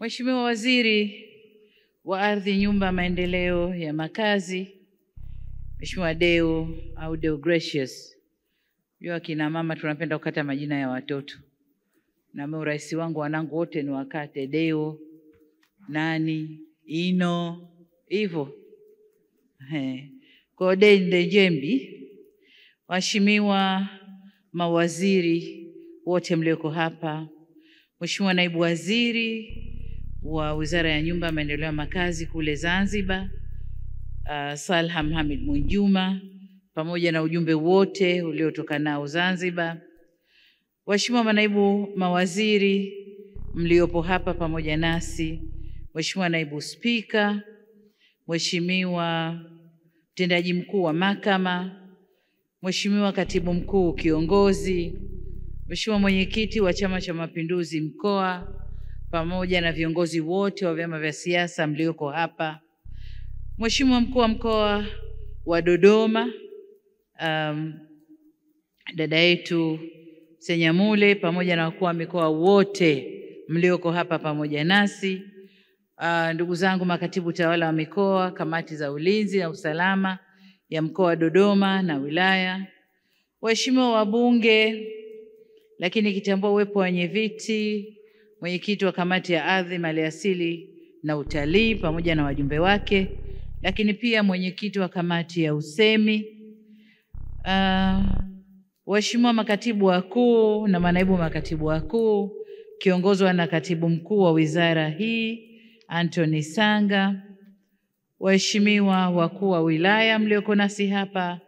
Mheshimiwa Waziri wa Ardhi, Nyumba, Maendeleo ya Makazi, Mheshimiwa Deo au Deogratius. Jua kina mama tunapenda kukata majina ya watoto. Na mimi rais wangu wanangu wote ni wakate Deo, nani, Ino, hivyo. Kwa Ndejembi, waheshimiwa mawaziri wote mlioko hapa, Mheshimiwa Naibu Waziri wa Wizara ya Nyumba, Maendeleo ya Makazi kule Zanzibar, Salha Mohamed Mwinjuma, pamoja na ujumbe wote uliotoka nao Zanzibar, waheshimiwa manaibu mawaziri mliopo hapa pamoja nasi, Mheshimiwa Naibu Spika, Mheshimiwa Mtendaji Mkuu wa Mahakama, Mheshimiwa Katibu Mkuu Kiongozi, Mheshimiwa Mwenyekiti wa Chama cha Mapinduzi Mkoa, pamoja na viongozi wote wa vyama vya siasa mlioko hapa, Mheshimiwa Mkuu wa Mkoa wa Dodoma, dada yetu Senyamule, pamoja na wakuu wa mikoa wote mlioko hapa pamoja nasi, ndugu zangu makatibu tawala wa mikoa, kamati za ulinzi na usalama ya mkoa wa Dodoma na wilaya, waheshimiwa wabunge, lakini kitambua uwepo wa wenyeviti, mwenyekiti wa kamati ya ardhi, maliasili na utalii pamoja na wajumbe wake, lakini pia mwenyekiti wa kamati ya usemi, waheshimiwa makatibu wakuu na manaibu makatibu wakuu, kiongozwa na katibu mkuu wa wizara hii Anthony Sanga, waheshimiwa wakuu wa wilaya mlioko nasi hapa,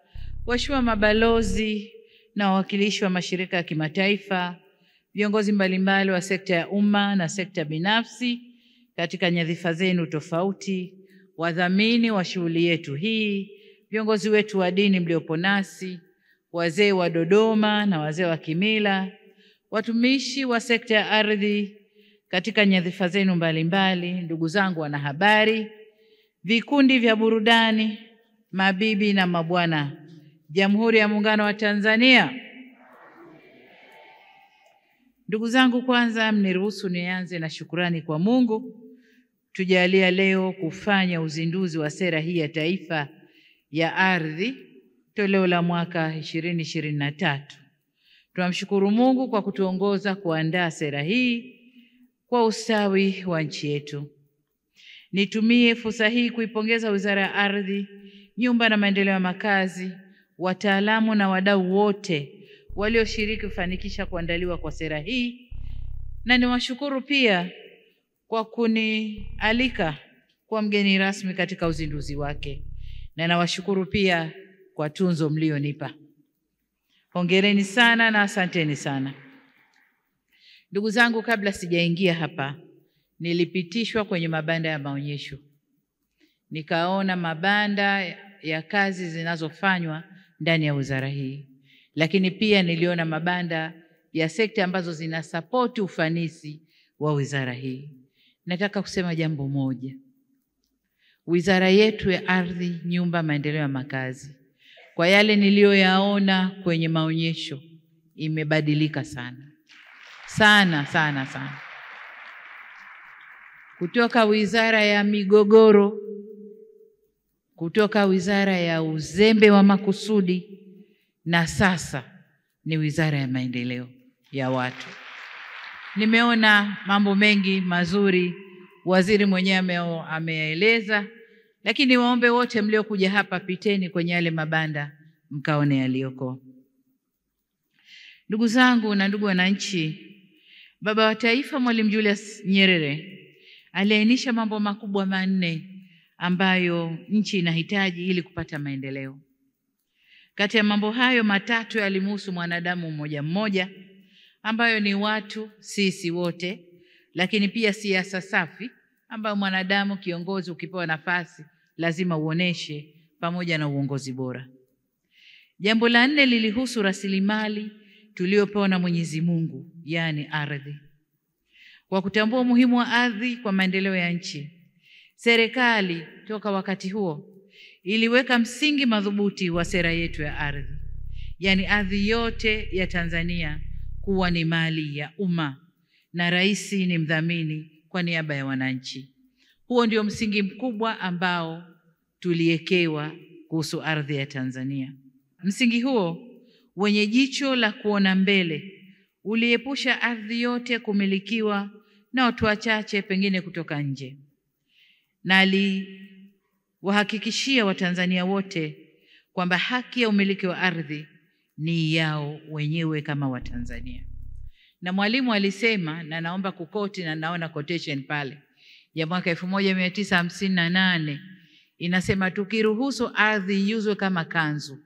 waheshimiwa mabalozi na wawakilishi wa mashirika ya kimataifa, viongozi mbalimbali wa sekta ya umma na sekta binafsi katika nyadhifa zenu tofauti, wadhamini wa shughuli yetu hii, viongozi wetu wa dini mliopo nasi, wazee wa Dodoma na wazee wa kimila, watumishi wa sekta ya ardhi katika nyadhifa zenu mbalimbali, ndugu zangu wanahabari, vikundi vya burudani, mabibi na mabwana, Jamhuri ya Muungano wa Tanzania. Ndugu zangu, kwanza mniruhusu nianze na shukrani kwa Mungu tujalia leo kufanya uzinduzi wa sera hii ya taifa ya ardhi toleo la mwaka 2023. Tunamshukuru Mungu kwa kutuongoza kuandaa sera hii kwa ustawi wa nchi yetu. Nitumie fursa hii kuipongeza Wizara ya Ardhi, Nyumba na Maendeleo ya Makazi, wataalamu na wadau wote walioshiriki kufanikisha kuandaliwa kwa sera hii, na niwashukuru pia kwa kunialika kwa mgeni rasmi katika uzinduzi wake, na nawashukuru pia kwa tunzo mlionipa. Hongereni sana na asanteni sana. Ndugu zangu, kabla sijaingia hapa, nilipitishwa kwenye mabanda ya maonyesho. Nikaona mabanda ya kazi zinazofanywa ndani ya wizara hii. Lakini pia niliona mabanda ya sekta ambazo zinasapoti ufanisi wa wizara hii. Nataka kusema jambo moja. Wizara yetu ya Ardhi, Nyumba, Maendeleo ya Makazi, kwa yale niliyoyaona kwenye maonyesho, imebadilika sana. Sana, sana, sana. Kutoka wizara ya migogoro, kutoka wizara ya uzembe wa makusudi, na sasa ni wizara ya maendeleo ya watu. Nimeona mambo mengi mazuri waziri mwenyewe ameeleza, lakini waombe wote mliokuja hapa, piteni kwenye yale mabanda mkaone yaliyoko. Ndugu zangu na ndugu wananchi, Baba wa Taifa Mwalimu Julius Nyerere aliainisha mambo makubwa manne ambayo nchi inahitaji ili kupata maendeleo. Kati ya mambo hayo matatu yalimhusu mwanadamu mmoja mmoja, ambayo ni watu sisi wote, lakini pia siasa safi ambayo mwanadamu kiongozi ukipewa nafasi lazima uoneshe, pamoja na uongozi bora. Jambo la nne lilihusu rasilimali tuliopewa na Mwenyezi Mungu, yani ardhi. Kwa kutambua umuhimu wa ardhi kwa maendeleo ya nchi, serikali toka wakati huo iliweka msingi madhubuti wa sera yetu ya ardhi, yani ardhi yote ya Tanzania kuwa ni mali ya umma na rais ni mdhamini kwa niaba ya wananchi. Huo ndio msingi mkubwa ambao tuliekewa kuhusu ardhi ya Tanzania. Msingi huo wenye jicho la kuona mbele uliepusha ardhi yote kumilikiwa na watu wachache pengine kutoka nje, na aliwahakikishia Watanzania wote kwamba haki ya umiliki wa ardhi ni yao wenyewe kama Watanzania. Na Mwalimu alisema, na naomba kukoti, na naona quotation pale ya mwaka 1958 inasema, tukiruhusu ardhi iuzwe kama kanzu,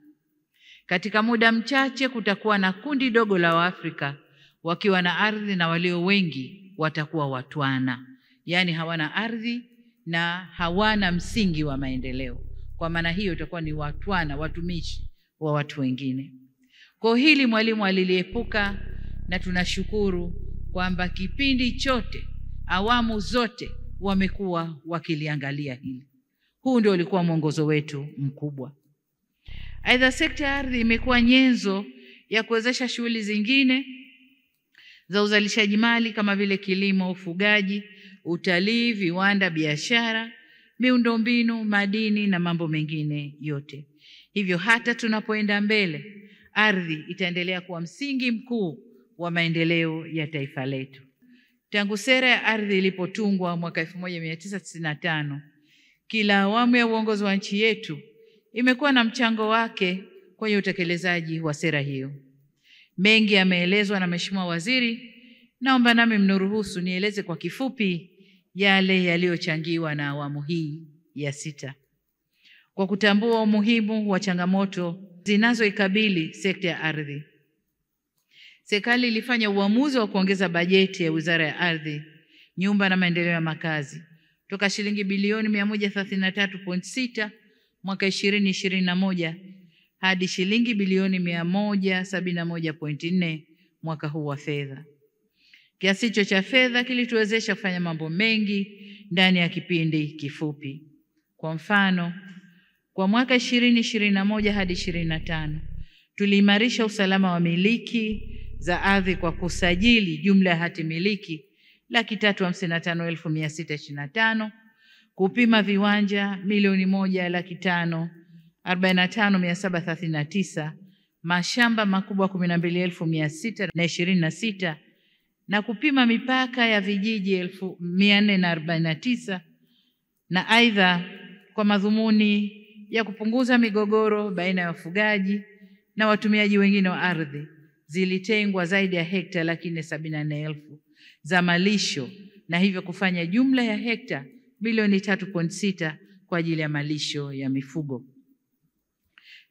katika muda mchache kutakuwa na kundi dogo la Waafrika wakiwa na ardhi na walio wengi watakuwa watwana, yaani hawana ardhi na hawana msingi wa maendeleo. Kwa maana hiyo itakuwa ni watwana, watumishi wa watu wengine. Kwa hili Mwalimu aliliepuka, na tunashukuru kwamba kipindi chote, awamu zote wamekuwa wakiliangalia hili. Huu ndio ulikuwa mwongozo wetu mkubwa. Aidha, sekta ya ardhi imekuwa nyenzo ya kuwezesha shughuli zingine za uzalishaji mali kama vile kilimo, ufugaji, utalii, viwanda, biashara, miundombinu, madini na mambo mengine yote. Hivyo hata tunapoenda mbele, ardhi itaendelea kuwa msingi mkuu wa maendeleo ya taifa letu. Tangu sera ya ardhi ilipotungwa mwaka 1995, kila awamu ya uongozi wa nchi yetu imekuwa na mchango wake kwenye utekelezaji wa sera hiyo. Mengi yameelezwa na Mheshimiwa Waziri, naomba nami mnuruhusu nieleze kwa kifupi yale yaliyochangiwa na awamu hii ya 6. Kwa kutambua umuhimu wa changamoto zinazoikabili sekta ya ardhi, serikali ilifanya uamuzi wa kuongeza bajeti ya Wizara ya Ardhi, Nyumba na Maendeleo ya Makazi toka shilingi bilioni 133.6 mwaka 2021 hadi shilingi bilioni 171.4 mwaka huu wa fedha. Kiasi hicho cha fedha kilituwezesha kufanya mambo mengi ndani ya kipindi kifupi. Kwa mfano, kwa mwaka 2021 hadi 25 tuliimarisha usalama wa miliki za ardhi kwa kusajili jumla ya hati miliki 355,625, kupima viwanja 1,545,739, mashamba makubwa 12,626 na kupima mipaka ya vijiji 449, na aidha kwa madhumuni ya kupunguza migogoro baina ya wafugaji na watumiaji wengine wa ardhi, zilitengwa zaidi ya hekta 474,000 za malisho, na hivyo kufanya jumla ya hekta milioni 3.6 kwa ajili ya malisho ya mifugo.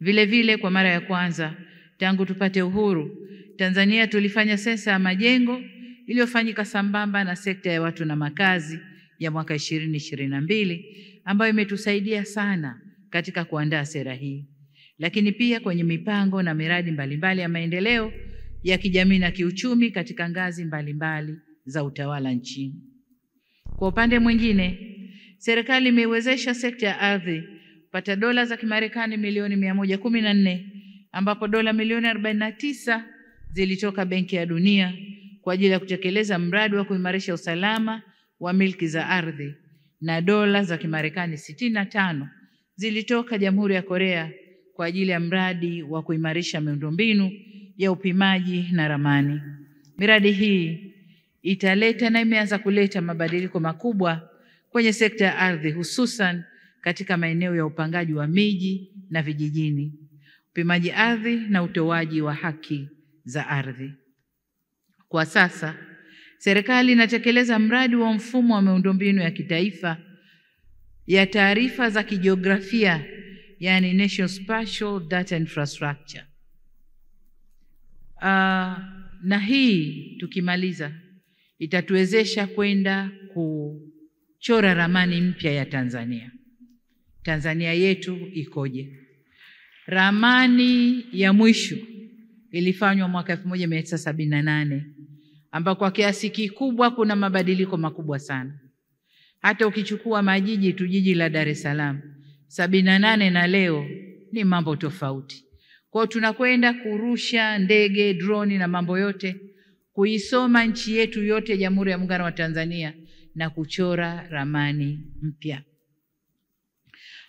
Vile vile, kwa mara ya kwanza tangu tupate uhuru, Tanzania tulifanya sensa ya majengo iliyofanyika sambamba na sekta ya watu na makazi ya mwaka 2022, ambayo imetusaidia sana katika kuandaa sera hii, lakini pia kwenye mipango na miradi mbalimbali ya maendeleo ya kijamii na kiuchumi katika ngazi mbalimbali za utawala nchini. Kwa upande mwingine, serikali imewezesha sekta ya ardhi kupata dola za Kimarekani milioni 114, ambapo dola milioni 49 zilitoka Benki ya Dunia kwa ajili ya kutekeleza mradi wa kuimarisha usalama wa milki za ardhi, na dola za Kimarekani 65 zilitoka Jamhuri ya Korea kwa ajili ya mradi wa kuimarisha miundombinu ya upimaji na ramani. Miradi hii italeta na imeanza kuleta mabadiliko makubwa kwenye sekta ya ardhi, hususan katika maeneo ya upangaji wa miji na vijijini, upimaji ardhi na utoaji wa haki za ardhi. Kwa sasa, serikali inatekeleza mradi wa mfumo wa miundombinu ya kitaifa ya taarifa za kijiografia, yani National Spatial Data Infrastructure. Na hii tukimaliza itatuwezesha kwenda kuchora ramani mpya ya Tanzania. Tanzania yetu ikoje? Ramani ya mwisho ilifanywa mwaka 1978, ambako kwa kiasi kikubwa kuna mabadiliko makubwa sana. Hata ukichukua majiji tu, jiji la Dar es Salaam 78 na leo ni mambo tofauti. Kwa hiyo tunakwenda kurusha ndege, droni na mambo yote, kuisoma nchi yetu yote, Jamhuri ya Muungano wa Tanzania na kuchora ramani mpya.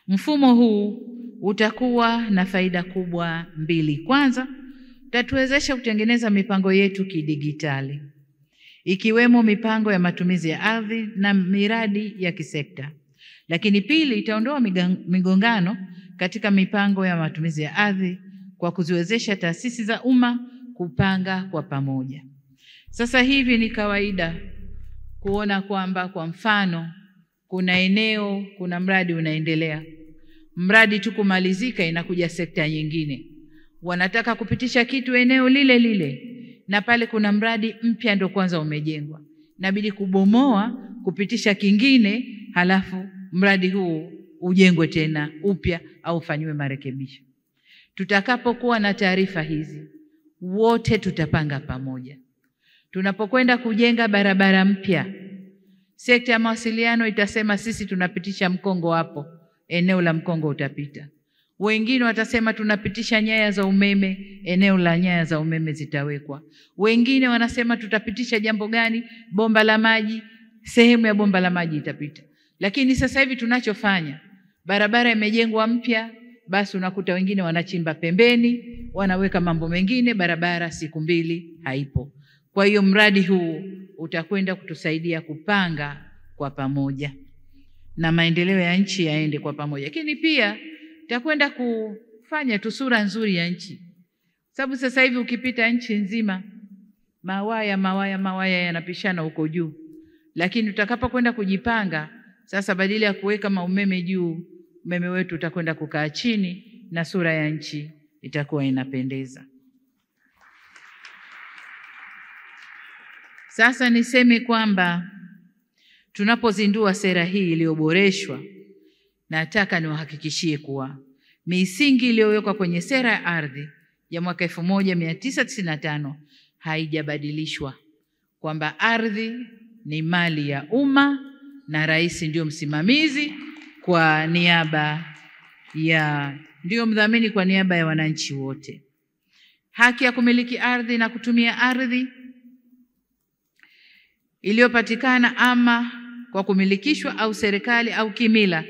Mfumo huu utakuwa na faida kubwa mbili. Kwanza, utatuwezesha kutengeneza mipango yetu kidigitali, ikiwemo mipango ya matumizi ya ardhi na miradi ya kisekta. Lakini pili, itaondoa migongano katika mipango ya matumizi ya ardhi kwa kuziwezesha taasisi za umma kupanga kwa pamoja. Sasa hivi ni kawaida kuona kwamba kwa mfano kuna eneo, kuna mradi unaendelea. Mradi tu kumalizika inakuja sekta nyingine. Wanataka kupitisha kitu eneo lile lile, na pale kuna mradi mpya ndio kwanza umejengwa. Inabidi kubomoa, kupitisha kingine, halafu mradi huu ujengwe tena upya au ufanywe marekebisho. Tutakapokuwa na taarifa hizi, wote tutapanga pamoja. Tunapokwenda kujenga barabara mpya, sekta ya mawasiliano itasema sisi tunapitisha mkongo hapo, eneo la mkongo utapita. Wengine watasema tunapitisha nyaya za umeme, eneo la nyaya za umeme zitawekwa. Wengine wanasema tutapitisha jambo gani, bomba la maji, sehemu ya bomba la maji itapita. Lakini sasa hivi tunachofanya, barabara imejengwa mpya, basi unakuta wengine wanachimba pembeni, wanaweka mambo mengine, barabara siku mbili haipo. Kwa hiyo mradi huu utakwenda kutusaidia kupanga kwa pamoja na maendeleo ya nchi yaende kwa pamoja. Lakini pia itakwenda kufanya tu sura nzuri ya nchi. Sababu sasa hivi ukipita nchi nzima mawaya yanapishana huko juu. Lakini tutakapokwenda kujipanga sasa, badala ya kuweka maumeme juu, umeme wetu utakwenda kukaa chini na sura ya nchi itakuwa inapendeza. Sasa niseme kwamba tunapozindua sera hii iliyoboreshwa, nataka niwahakikishie kuwa misingi iliyowekwa kwenye sera ya ardhi ya mwaka 1995 haijabadilishwa, kwamba ardhi ni mali ya umma na rais ndio msimamizi kwa niaba ya, ndio mdhamini kwa niaba ya wananchi wote. Haki ya kumiliki ardhi na kutumia ardhi iliyopatikana ama kwa kumilikishwa au serikali au kimila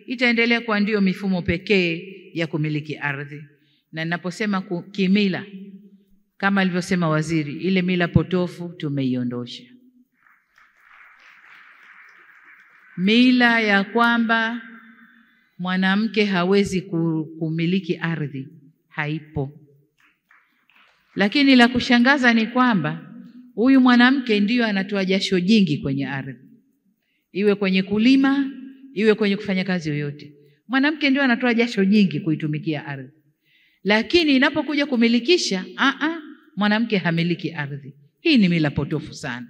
itaendelea kuwa ndio mifumo pekee ya kumiliki ardhi. Na ninaposema kimila, kama alivyosema waziri, ile mila potofu tumeiondosha. Mila ya kwamba mwanamke hawezi kumiliki ardhi haipo. Lakini la kushangaza ni kwamba huyu mwanamke ndiyo anatoa jasho jingi kwenye ardhi. Iwe kwenye kulima, iwe kwenye kufanya kazi yoyote. Mwanamke ndiyo anatoa jasho jingi kuitumikia ardhi. Lakini inapokuja kumilikisha, mwanamke hamiliki ardhi. Hii ni mila potofu sana.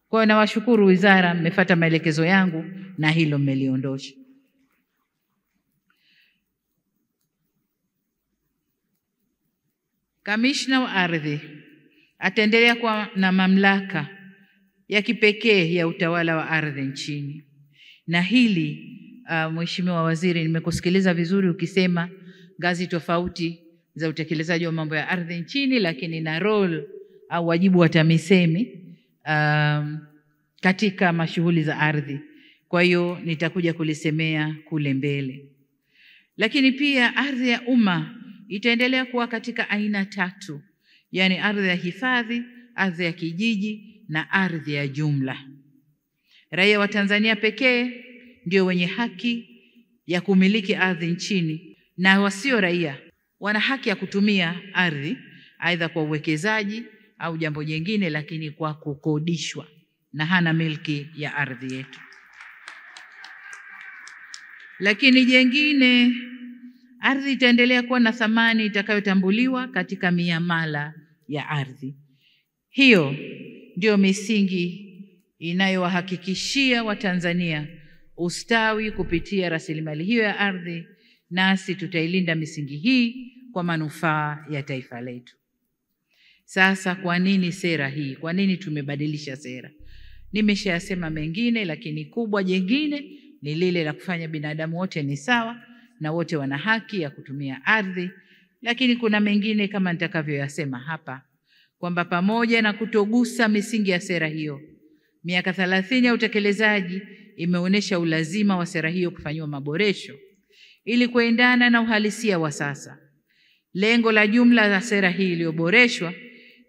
Kwa hiyo nawashukuru wizara, mmefuata maelekezo yangu na hilo mmeliondosha. Kamishna wa ardhi ataendelea kuwa na mamlaka ya kipekee ya utawala wa ardhi nchini. Na hili Mheshimiwa Waziri, nimekusikiliza vizuri ukisema ngazi tofauti za utekelezaji wa mambo ya ardhi nchini, lakini na role au wajibu wa TAMISEMI katika mashughuli za ardhi. Kwa hiyo nitakuja kulisemea kule mbele. Lakini pia ardhi ya umma itaendelea kuwa katika aina tatu, yani ardhi ya hifadhi, ardhi ya kijiji na ardhi ya jumla. Raia wa Tanzania pekee ndio wenye haki ya kumiliki ardhi nchini, na wasio raia wana haki ya kutumia ardhi aidha kwa uwekezaji au jambo jingine, lakini kwa kukodishwa, na hana milki ya ardhi yetu. Lakini jengine, ardhi itaendelea kuwa na thamani itakayotambuliwa katika miamala ya ardhi. Hiyo ndio misingi inayowahakikishia Watanzania ustawi kupitia rasilimali hiyo ya ardhi, nasi tutailinda misingi hii kwa manufaa ya taifa letu. Sasa kwa nini sera hii? Kwa nini tumebadilisha sera? Nimeshayasema mengine, lakini kubwa jengine ni lile la kufanya binadamu wote ni sawa na wote wana haki ya kutumia ardhi. Lakini kuna mengine kama nitakavyoyasema hapa, kwamba pamoja na kutogusa misingi ya sera hiyo, Miaka 30 ya utekelezaji imeonyesha ulazima wa sera hiyo kufanyiwa maboresho ili kuendana na uhalisia wa sasa. Lengo la jumla la sera hii iliyoboreshwa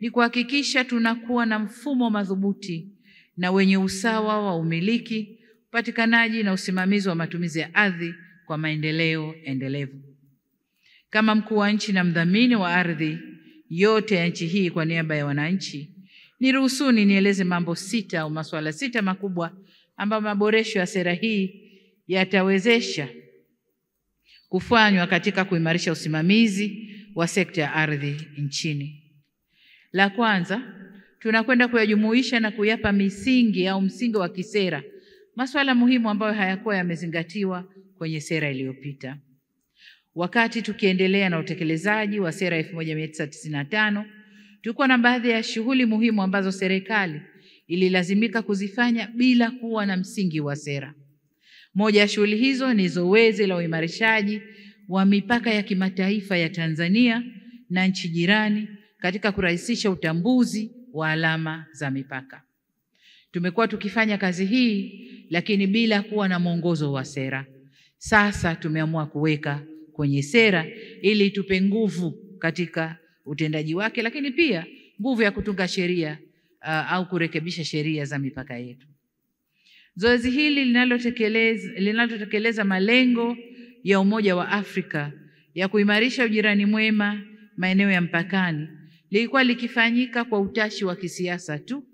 ni kuhakikisha tunakuwa na mfumo madhubuti na wenye usawa wa umiliki, upatikanaji na usimamizi wa matumizi ya ardhi kwa maendeleo endelevu. Kama mkuu wa nchi na mdhamini wa ardhi yote ya nchi hii kwa niaba ya wananchi, niruhusuni nieleze mambo 6 au masuala 6 makubwa ambayo maboresho ya sera hii yatawezesha kufanywa katika kuimarisha usimamizi wa sekta ya ardhi nchini. La kwanza, tunakwenda kuyajumuisha na kuyapa msingi wa kisera masuala muhimu ambayo hayakuwa yamezingatiwa kwenye sera iliyopita. Wakati tukiendelea na utekelezaji wa sera 1995, tulikuwa na baadhi ya shughuli muhimu ambazo serikali ililazimika kuzifanya bila kuwa na msingi wa sera. Moja ya shughuli hizo ni zoezi la uimarishaji wa mipaka ya kimataifa ya Tanzania na nchi jirani katika kurahisisha utambuzi wa alama za mipaka. Tumekuwa tukifanya kazi hii lakini bila kuwa na mwongozo wa sera. Sasa tumeamua kuweka kwenye sera ili tupe nguvu katika utendaji wake, lakini pia nguvu ya kutunga sheria au kurekebisha sheria za mipaka yetu. Zoezi hili linalotekeleza malengo ya Umoja wa Afrika ya kuimarisha ujirani mwema maeneo ya mpakani lilikuwa likifanyika kwa utashi wa kisiasa tu,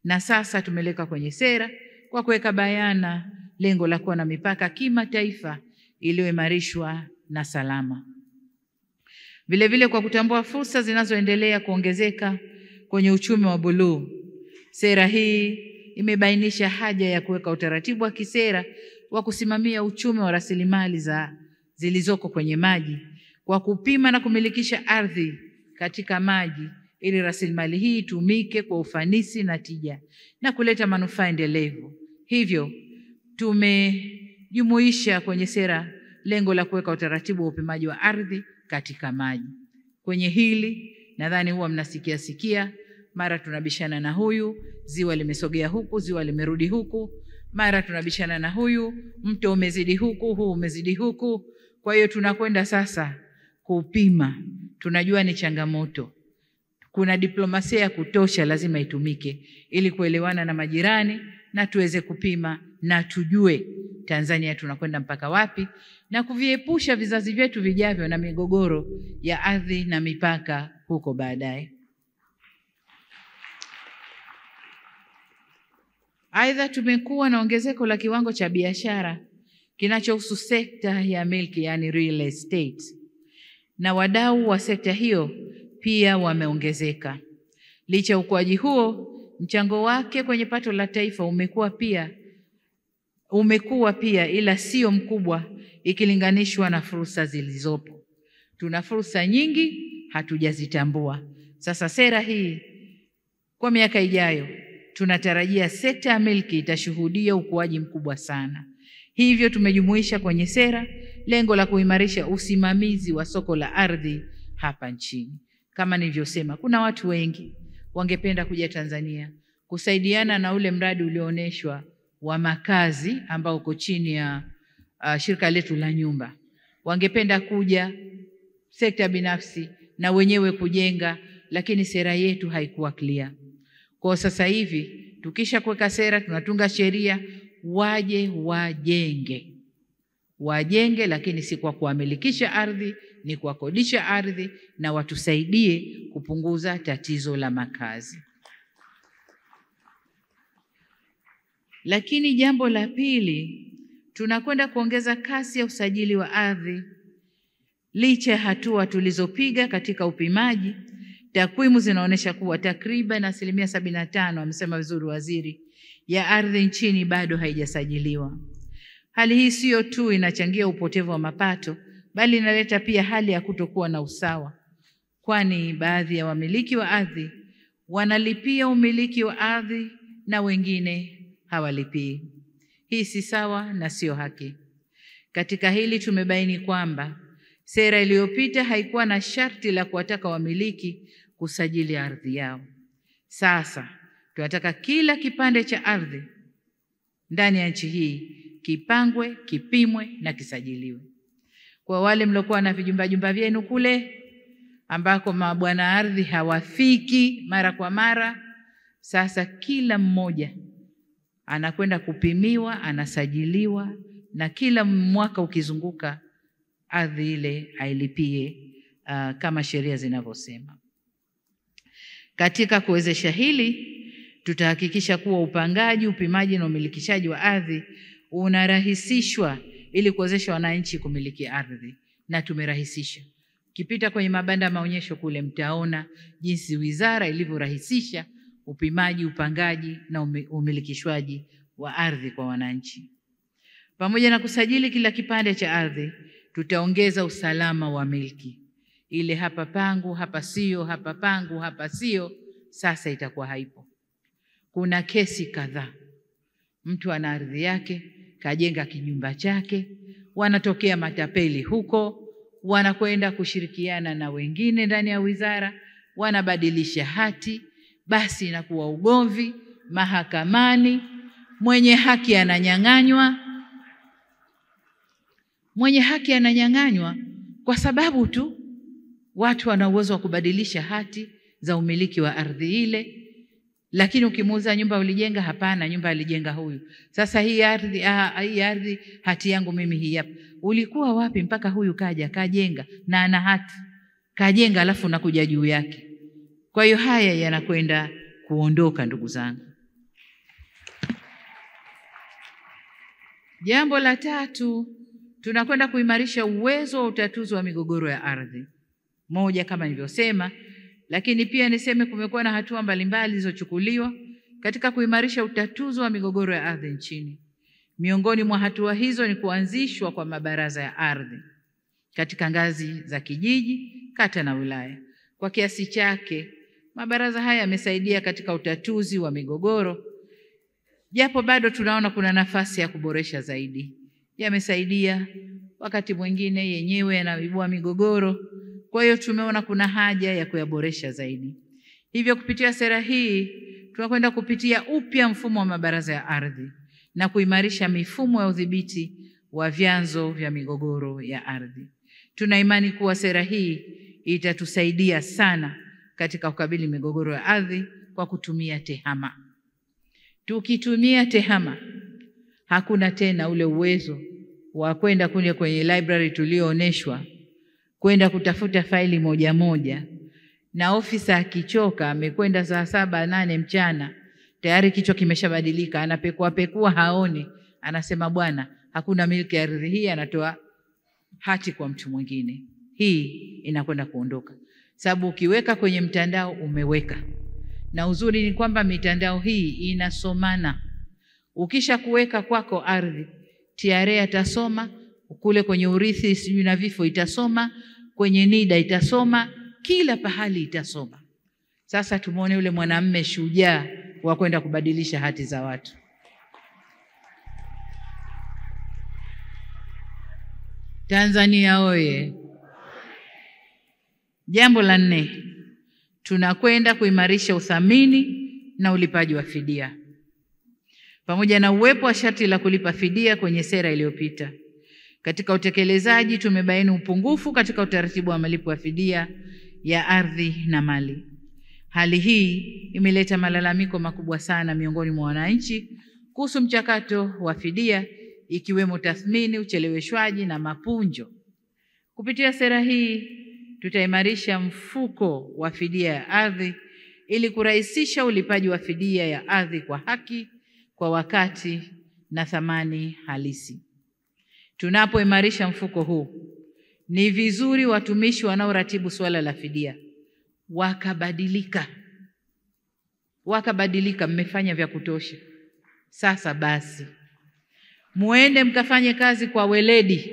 na sasa tumeleka kwenye sera kwa kuweka bayana lengo la kuwa na mipaka kimataifa iliyoimarishwa na salama. Vile vile kwa kutambua fursa zinazoendelea kuongezeka kwenye uchumi wa buluu, sera hii imebainisha haja ya kuweka utaratibu wa kisera wa kusimamia uchumi wa rasilimali zilizoko kwenye maji kwa kupima na kumilikisha ardhi katika maji ili rasilimali hii itumike kwa ufanisi na tija na kuleta manufaa endelevu. Hivyo tumejumuisha kwenye sera lengo la kuweka utaratibu wa upimaji wa ardhi katika maji. Kwenye hili nadhani huwa mnasikia mara tunabishana na huyu, ziwa limesogea huku, ziwa limerudi huku, mara tunabishana na huyu, mto umezidi huku, huu umezidi huku. Kwa hiyo tunakwenda sasa kupima. Tunajua ni changamoto. Kuna diplomasia ya kutosha lazima itumike ili kuelewana na majirani na tuweze kupima na tujue Tanzania tunakwenda mpaka wapi na kuviepusha vizazi vyetu vijavyo na migogoro ya ardhi na mipaka huko baadaye. Aidha, tumekuwa na ongezeko la kiwango cha biashara kinachohusu sekta ya milki, yani real estate, na wadau wa sekta hiyo pia wameongezeka. Licha ya ukuaji huo, mchango wake kwenye pato la taifa umekuwa pia ila sio mkubwa ikilinganishwa na fursa zilizopo. Tuna fursa nyingi hatujazitambua. Sasa sera hii kwa miaka ijayo tunatarajia sekta ya milki itashuhudia ukuaji mkubwa sana. Hivyo tumejumuisha kwenye sera lengo la kuimarisha usimamizi wa soko la ardhi hapa nchini. Kama nilivyosema, kuna watu wengi wangependa kuja Tanzania kusaidiana na ule mradi uliooneshwa wa makazi ambao uko chini ya shirika letu la nyumba. Wangependa kuja sekta binafsi na wenyewe kujenga, lakini sera yetu haikuwa clear. Kwa sasa hivi tukisha kuweka sera, tunatunga sheria, waje wajenge, lakini si kwa kuamilikisha ardhi, ni kwa kodisha ardhi, na watusaidie kupunguza tatizo la makazi. Lakini jambo la pili, tunakwenda kuongeza kasi ya usajili wa ardhi. Licha ya hatua tulizopiga katika upimaji, takwimu zinaonyesha kuwa takriban 75%, amesema vizuri waziri, ya ardhi nchini bado haijasajiliwa. Hali hii sio tu inachangia upotevu wa mapato, bali inaleta pia hali ya kutokuwa na usawa, kwani baadhi ya wamiliki wa ardhi wanalipia umiliki wa ardhi na wengine hawalipii. Hii si sawa na sio haki. Katika hili tumebaini kwamba sera iliyopita haikuwa na sharti la kuwataka wamiliki kusajili ardhi yao. Sasa Tunataka kila kipande cha ardhi ndani ya nchi hii kipangwe, kipimwe na kisajiliwe. Kwa wale mliokuwa na vijumba vyenu kule ambako mabwana ardhi hawafiki mara kwa mara, sasa kila mmoja anakwenda kupimiwa, anasajiliwa, na kila mwaka ukizunguka ardhi ile ailipie kama sheria zinavyosema. Katika kuwezesha hili, tutahakikisha kuwa upangaji, upimaji na umilikishaji wa ardhi unarahisishwa ili kuwezesha wananchi kumiliki ardhi, na tumerahisisha. Ukipita kwenye mabanda maonyesho kule mtaona jinsi wizara ilivyorahisisha upimaji, upangaji na umilikishwaji wa ardhi kwa wananchi. Pamoja na kusajili kila kipande cha ardhi, tutaongeza usalama wa milki. Ile hapa pangu, hapa sio, hapa pangu, hapa sio, sasa itakuwa haipo. Kuna kesi kadhaa. Mtu ana ardhi yake, kajenga kijumba chake, wanatokea matapeli huko, wanakwenda kushirikiana na wengine ndani ya wizara, wanabadilisha hati, basi inakuwa ugomvi mahakamani, mwenye haki ananyang'anywa. Mwenye haki ananyang'anywa kwa sababu tu watu wana uwezo wa kubadilisha hati za umiliki wa ardhi ile. Lakini ukimuuza nyumba ulijenga, hapana, nyumba alijenga huyu. Sasa hii ardhi hati yangu mimi hii hapa. Ulikuwa wapi mpaka huyu kaja kajenga na ana hati? Kajenga alafu nakuja juu yake. Kwa hiyo haya yanakwenda kuondoka, ndugu zangu. Jambo la tatu, tunakwenda kuimarisha uwezo wa utatuzi wa migogoro ya ardhi. Moja kama nilivyosema, lakini pia niseme kumekuwa na hatua mbalimbali zilizochukuliwa katika kuimarisha utatuzi wa migogoro ya ardhi nchini. Miongoni mwa hatua hizo ni kuanzishwa kwa mabaraza ya ardhi katika ngazi za kijiji, kata na wilaya. Kwa kiasi chake, mabaraza haya yamesaidia katika utatuzi wa migogoro, japo bado tunaona kuna nafasi ya kuboresha zaidi. Yamesaidia, wakati mwingine yenyewe yanaibua migogoro. Kwa hiyo tumeona kuna haja ya kuyaboresha zaidi. Hivyo kupitia sera hii, tunakwenda kupitia upya mfumo wa mabaraza ya ardhi na kuimarisha mifumo ya udhibiti wa vyanzo vya migogoro ya ardhi. Tuna imani kuwa sera hii itatusaidia sana katika kukabili migogoro ya ardhi kwa kutumia tehama. Tukitumia tehama, hakuna tena ule uwezo wa kwenda kwenye library tuliooneshwa, kwenda kutafuta faili moja moja, na ofisa akichoka amekwenda saa 7-8 mchana, tayari kichwa kimeshabadilika, anapekua haoni, anasema bwana hakuna miliki ya ardhi hii, anatoa hati kwa mtu mwingine. Hii inakwenda kuondoka, sababu ukiweka kwenye mtandao umeweka. Na uzuri ni kwamba mitandao hii inasomana. Ukisha kuweka kwako ardhi, TRA atasoma, kule kwenye urithi sijui na vifo itasoma, kwenye NIDA itasoma, kila pahali itasoma. Sasa tumuone yule mwanamume shujaa wa kwenda kubadilisha hati za watu. Tanzania oye! Jambo la 4, tunakwenda kuimarisha uthamini na ulipaji wa fidia. Pamoja na uwepo wa sharti la kulipa fidia kwenye sera iliyopita, katika utekelezaji tumebaini upungufu katika utaratibu wa malipo ya fidia ya ardhi na mali. Hali hii imeleta malalamiko makubwa sana miongoni mwa wananchi kuhusu mchakato wa fidia, ikiwemo tathmini, ucheleweshwaji na mapunjo. Kupitia sera hii, tutaimarisha mfuko wa fidia ya ardhi ili kurahisisha ulipaji wa fidia ya ardhi kwa haki, kwa wakati na thamani halisi. Tunapoimarisha mfuko huu, ni vizuri watumishi wanaoratibu suala la fidia wakabadilika. Mmefanya vya kutosha, sasa basi muende mkafanye kazi kwa weledi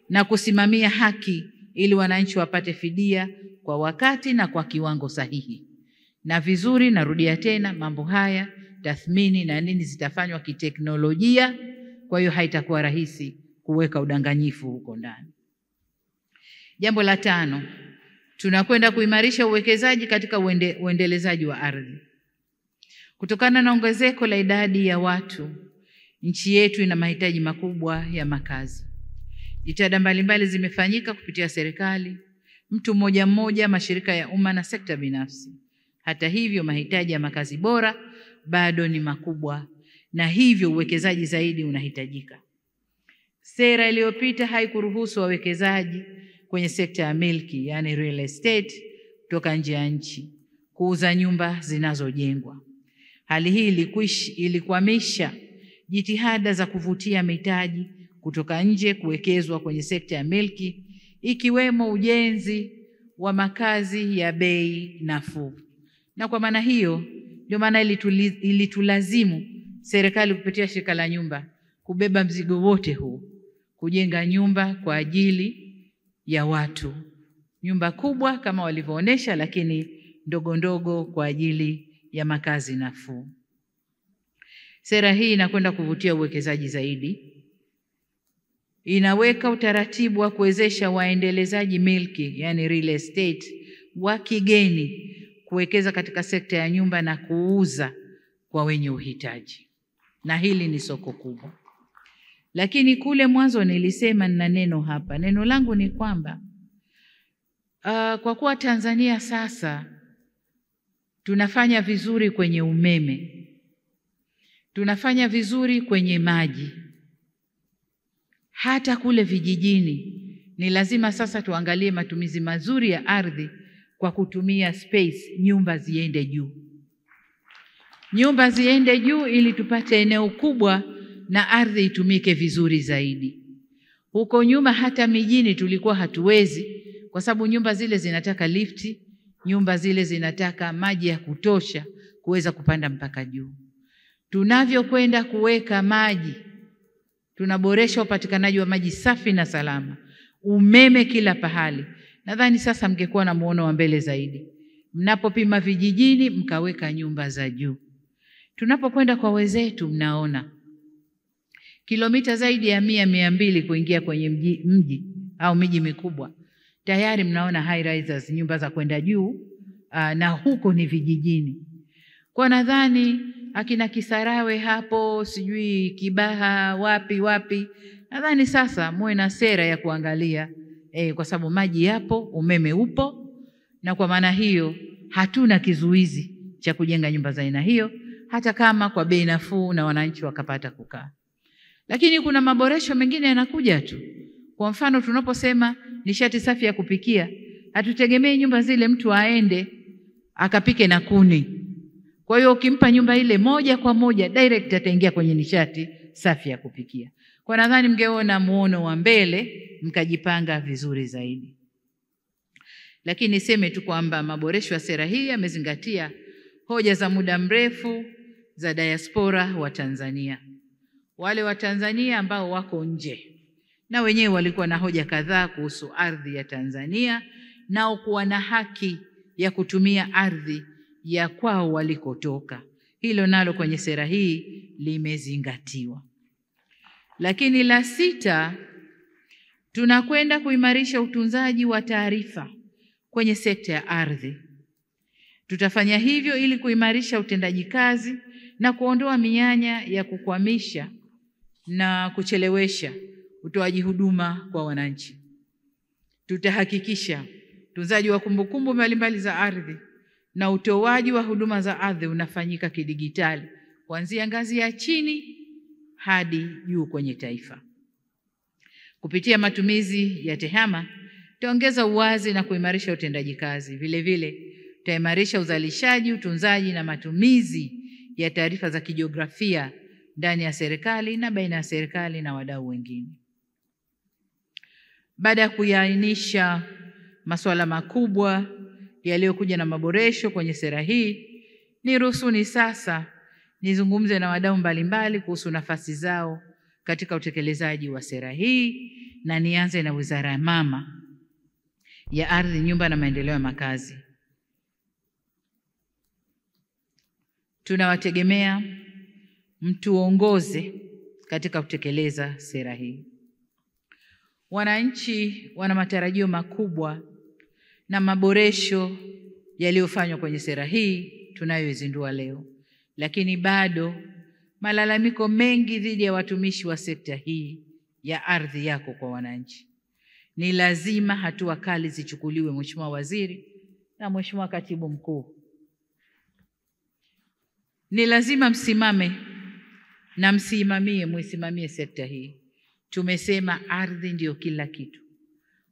na kusimamia haki ili wananchi wapate fidia kwa wakati na kwa kiwango sahihi. Na vizuri, narudia tena, mambo haya tathmini na nini zitafanywa kiteknolojia, kwa hiyo haitakuwa rahisi kuweka udanganyifu huko ndani. Jambo la 5, tunakwenda kuimarisha uwekezaji katika uendelezaji wa ardhi. Kutokana na ongezeko la idadi ya watu, nchi yetu ina mahitaji makubwa ya makazi. Jitihada mbalimbali zimefanyika kupitia serikali, mtu mmoja mmoja, mashirika ya umma na sekta binafsi. Hata hivyo, mahitaji ya makazi bora bado ni makubwa, na hivyo uwekezaji zaidi unahitajika. Sera iliyopita haikuruhusu wawekezaji kwenye sekta ya milki, yani real estate, kutoka nje ya nchi kuuza nyumba zinazojengwa. Hali hii ilikwamisha jitihada za kuvutia mitaji kutoka nje kuwekezwa kwenye sekta ya milki, ikiwemo ujenzi wa makazi ya bei nafuu. Na kwa maana hiyo, ndio maana ilitulazimu serikali kupitia shirika la nyumba kubeba mzigo wote huu, kujenga nyumba kwa ajili ya watu. Nyumba kubwa kama walivyoonesha, lakini ndogo ndogo kwa ajili ya makazi nafuu. Sera hii inakwenda kuvutia uwekezaji zaidi. Inaweka utaratibu wa kuwezesha waendelezaji milki, yani real estate, wa kigeni kuwekeza katika sekta ya nyumba na kuuza kwa wenye uhitaji. Na hili ni soko kubwa. Lakini kule mwanzo nilisema nina neno hapa. Neno langu ni kwamba kwa kuwa Tanzania sasa tunafanya vizuri kwenye umeme, tunafanya vizuri kwenye maji, hata kule vijijini ni lazima sasa tuangalie matumizi mazuri ya ardhi kwa kutumia space, nyumba ziende juu. Nyumba ziende juu ili tupate eneo kubwa na ardhi itumike vizuri zaidi. Huko nyuma hata mijini tulikuwa hatuwezi, kwa sababu nyumba zile zinataka lifti, nyumba zile zinataka maji ya kutosha kuweza kupanda mpaka juu. Tunavyokwenda kuweka maji, tunaboresha upatikanaji wa maji safi na salama, umeme kila pahali. Nadhani sasa mngekuwa na muono wa mbele zaidi, mnapopima vijijini mkaweka nyumba za juu. Tunapokwenda kwa wenzetu, mnaona kilomita zaidi ya 100-200 kuingia kwenye mji au miji mikubwa, tayari mnaona high rises, nyumba za kwenda juu, na huko ni vijijini. Kwa nadhani akina Kisarawe hapo, sijui Kibaha, wapi, nadhani sasa muwe na sera ya kuangalia, kwa sababu maji yapo, umeme upo, na kwa maana hiyo hatuna kizuizi cha kujenga nyumba za aina hiyo, hata kama kwa bei nafuu na wananchi wakapata kukaa. Lakini kuna maboresho mengine yanakuja tu. Kwa mfano, tunaposema nishati safi ya kupikia, hatutegemei nyumba zile mtu aende akapike na kuni. Kwa hiyo ukimpa nyumba ile moja kwa moja direct ataingia kwenye nishati safi ya kupikia. Kwa nadhani mngeona muono wa mbele mkajipanga vizuri zaidi. Lakini niseme tu kwamba maboresho ya sera hii yamezingatia hoja za muda mrefu za diaspora wa Tanzania. Wale wa Tanzania ambao wako nje na wenyewe walikuwa na hoja kadhaa kuhusu ardhi ya Tanzania, nao kuwa na haki ya kutumia ardhi ya kwao walikotoka. Hilo nalo kwenye sera hii limezingatiwa. Lakini la 6, tunakwenda kuimarisha utunzaji wa taarifa kwenye sekta ya ardhi. Tutafanya hivyo ili kuimarisha utendaji kazi na kuondoa mianya ya kukwamisha na kuchelewesha utoaji huduma kwa wananchi. Tutahakikisha utunzaji wa kumbukumbu mbalimbali za ardhi na utoaji wa huduma za ardhi unafanyika kidigitali kuanzia ngazi ya chini hadi juu kwenye taifa. Kupitia matumizi ya TEHAMA, tutaongeza uwazi na kuimarisha utendaji kazi. Vile vile, tutaimarisha uzalishaji, utunzaji na matumizi ya taarifa za kijiografia ndani ya serikali na baina ya serikali na wadau wengine. Baada ya kuainisha masuala makubwa yaliyokuja na maboresho kwenye sera hii, niruhusuni sasa nizungumze na wadau mbalimbali kuhusu nafasi zao katika utekelezaji wa sera hii, na nianze na Wizara ya Mama ya Ardhi, Nyumba na Maendeleo ya Makazi. Tunawategemea mtuongoze katika kutekeleza sera hii. Wananchi wana matarajio makubwa na maboresho yaliyofanywa kwenye sera hii tunayoizindua leo. lakini bado malalamiko mengi dhidi ya watumishi wa sekta hii ya ardhi yako kwa wananchi. Ni lazima hatua kali zichukuliwe, Mheshimiwa Waziri na Mheshimiwa Katibu Mkuu. Ni lazima msimame na muisimamie sekta hii. Tumesema ardhi ndio kila kitu.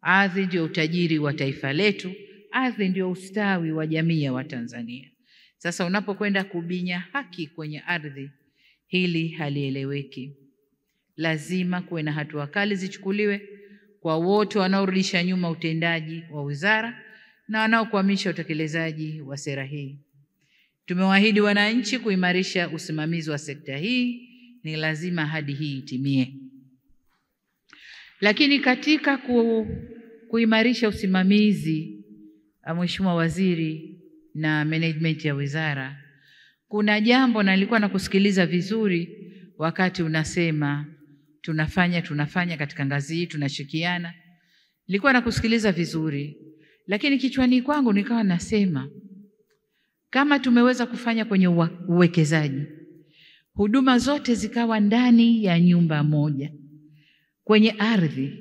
Ardhi ndio utajiri wa taifa letu. Ardhi ndio ustawi wa jamii ya Watanzania. Sasa unapokwenda kubinya haki kwenye ardhi, hili halieleweki. Lazima kuwe na hatua kali zichukuliwe kwa wote wanaorudisha nyuma utendaji wa wizara na wanaokwamisha utekelezaji wa sera hii. Tumewaahidi wananchi kuimarisha usimamizi wa sekta hii, ni lazima ahadi hii itimie. Lakini katika kuimarisha usimamizi, Mheshimiwa Waziri na management ya wizara, kuna jambo na nilikuwa nakusikiliza vizuri wakati unasema tunafanya katika ngazi hii, tunashikiana. Nilikuwa nakusikiliza vizuri, lakini kichwani kwangu nikawa nasema kama tumeweza kufanya kwenye uwekezaji, huduma zote zikawa ndani ya nyumba moja, kwenye ardhi,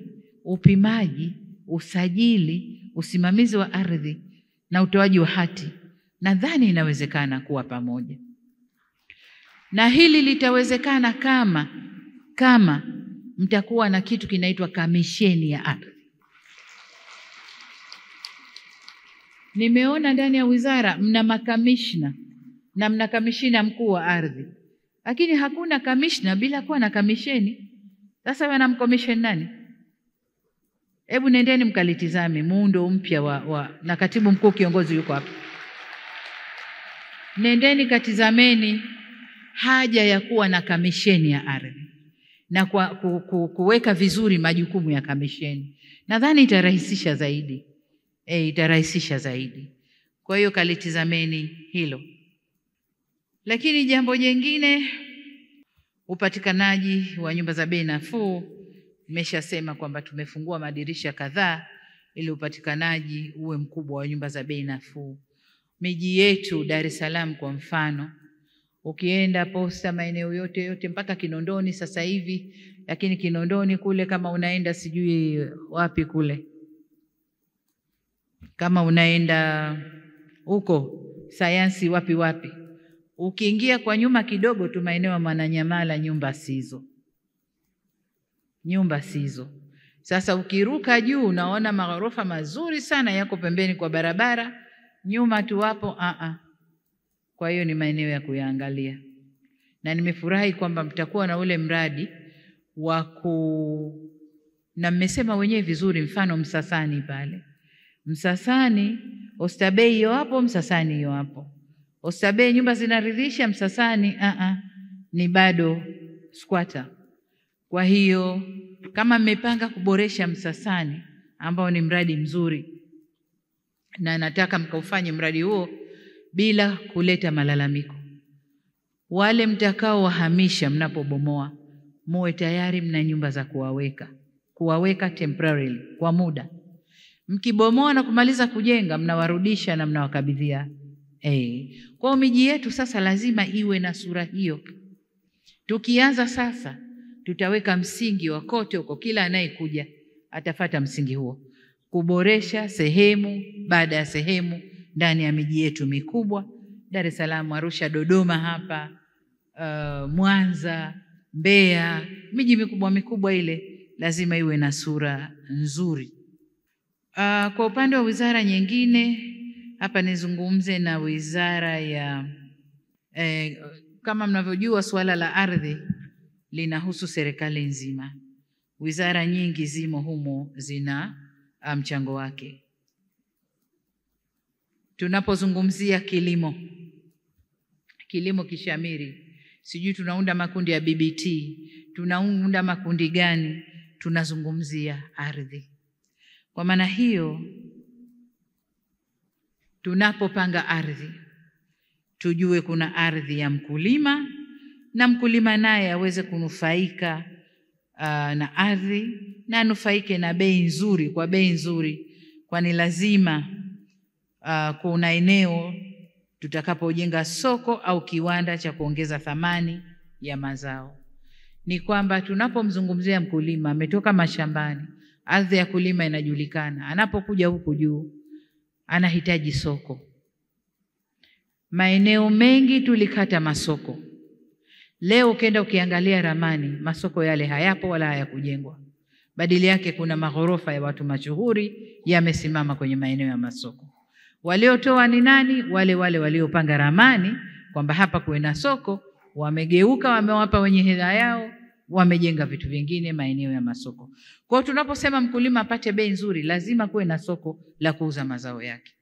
upimaji, usajili, usimamizi wa ardhi na utoaji wa hati, nadhani inawezekana kuwa pamoja. Na hili litawezekana kama mtakuwa na kitu kinaitwa kamisheni ya ardhi. Nimeona ndani ya wizara mna makamishna na mna kamishina mkuu wa ardhi, lakini hakuna kamishna bila kuwa na kamisheni. Sasa wanamkomisheni nani? Hebu nendeni mkalitizame muundo mpya na katibu mkuu kiongozi yuko hapa. Nendeni katizameni haja ya kuwa na kamisheni ya ardhi na kuweka vizuri majukumu ya kamisheni. Nadhani itarahisisha zaidi. Itarahisisha zaidi. Kwa hiyo kalitizameni hilo. Lakini jambo jingine, upatikanaji wa nyumba za bei nafuu. Nimeshasema kwamba tumefungua madirisha kadhaa ili upatikanaji uwe mkubwa wa nyumba za bei nafuu. Miji yetu Dar es Salaam kwa mfano, ukienda Posta, maeneo yote mpaka Kinondoni sasa hivi, lakini Kinondoni kule kama unaenda sijui wapi kule, kama unaenda huko Sayansi wapi, ukiingia kwa nyuma kidogo tu maeneo ya Mwananyamala, nyumba sizo. Sasa ukiruka juu unaona maghorofa mazuri sana yako pembeni kwa barabara, nyuma tu hapo Kwa hiyo ni maeneo ya kuyaangalia. Na nimefurahi kwamba mtakuwa na ule mradi na mmesema wenyewe vizuri, mfano Msasani pale. Msasani Oysterbay hiyo hapo, Msasani hiyo hapo. Oysterbay nyumba zinaridhisha, Msasani ni bado squatter. Kwa hiyo kama mmepanga kuboresha Msasani ambao ni mradi mzuri, na nataka mkaufanye mradi huo bila kuleta malalamiko. Wale mtakao wahamisha mnapobomoa, muwe tayari mna nyumba za kuwaweka temporarily, kwa muda. Mkibomoa na kumaliza kujenga, mnawarudisha na mnawakabidhia. Kwa miji yetu sasa lazima iwe na sura hiyo. Tukianza sasa, tutaweka msingi wa kote huko, kila anayekuja atafata msingi huo, kuboresha sehemu baada ya sehemu ndani ya miji yetu mikubwa, Dar es Salaam, Arusha, Dodoma hapa, Mwanza, Mbeya, miji mikubwa ile lazima iwe na sura nzuri. Kwa upande wa wizara nyingine, hapa nizungumze na wizara ya kama mnavyojua suala la ardhi linahusu serikali nzima. Wizara nyingi zimo humo, zina mchango wake. Tunapozungumzia kilimo kishamiri, sijui tunaunda makundi ya BBT, tunaunda makundi gani, tunazungumzia ardhi. Kwa maana hiyo, tunapopanga ardhi, tujue kuna ardhi ya mkulima, na mkulima naye aweze kunufaika na ardhi, na anufaike na bei nzuri, kwani lazima kuna eneo tutakapojenga soko au kiwanda cha kuongeza thamani ya mazao. Ni kwamba tunapomzungumzia mkulima ametoka mashambani, ardhi ya kulima inajulikana, anapokuja huku juu anahitaji soko. Maeneo mengi tulikata masoko. Leo ukienda ukiangalia ramani, masoko yale hayapo wala hayakujengwa. Badili yake kuna maghorofa ya watu mashuhuri yamesimama kwenye maeneo ya masoko. Waliotoa ni nani? Wale waliopanga ramani kwamba hapa kuwe na soko, wamegeuka, wamewapa wenye hela yao, wamejenga vitu vingine maeneo ya masoko. Kwa hiyo tunaposema mkulima apate bei nzuri, lazima kuwe na soko la kuuza mazao yake.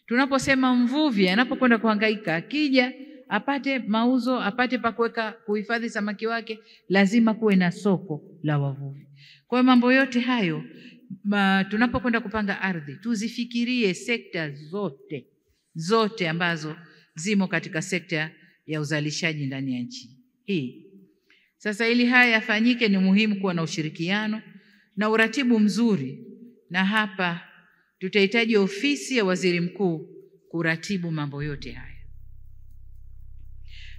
Tunaposema mvuvi anapokwenda kuhangaika, akija apate mauzo, apate pa kuhifadhi samaki wake, lazima kuwe na soko la wavuvi. Kwa hiyo mambo yote hayo tunapokwenda kupanga ardhi, tuzifikirie sekta zote ambazo zimo katika sekta ya uzalishaji ndani ya nchi hii. Sasa ili haya yafanyike, ni muhimu kuwa na ushirikiano na uratibu mzuri, na hapa tutahitaji ofisi ya waziri mkuu kuratibu mambo yote haya.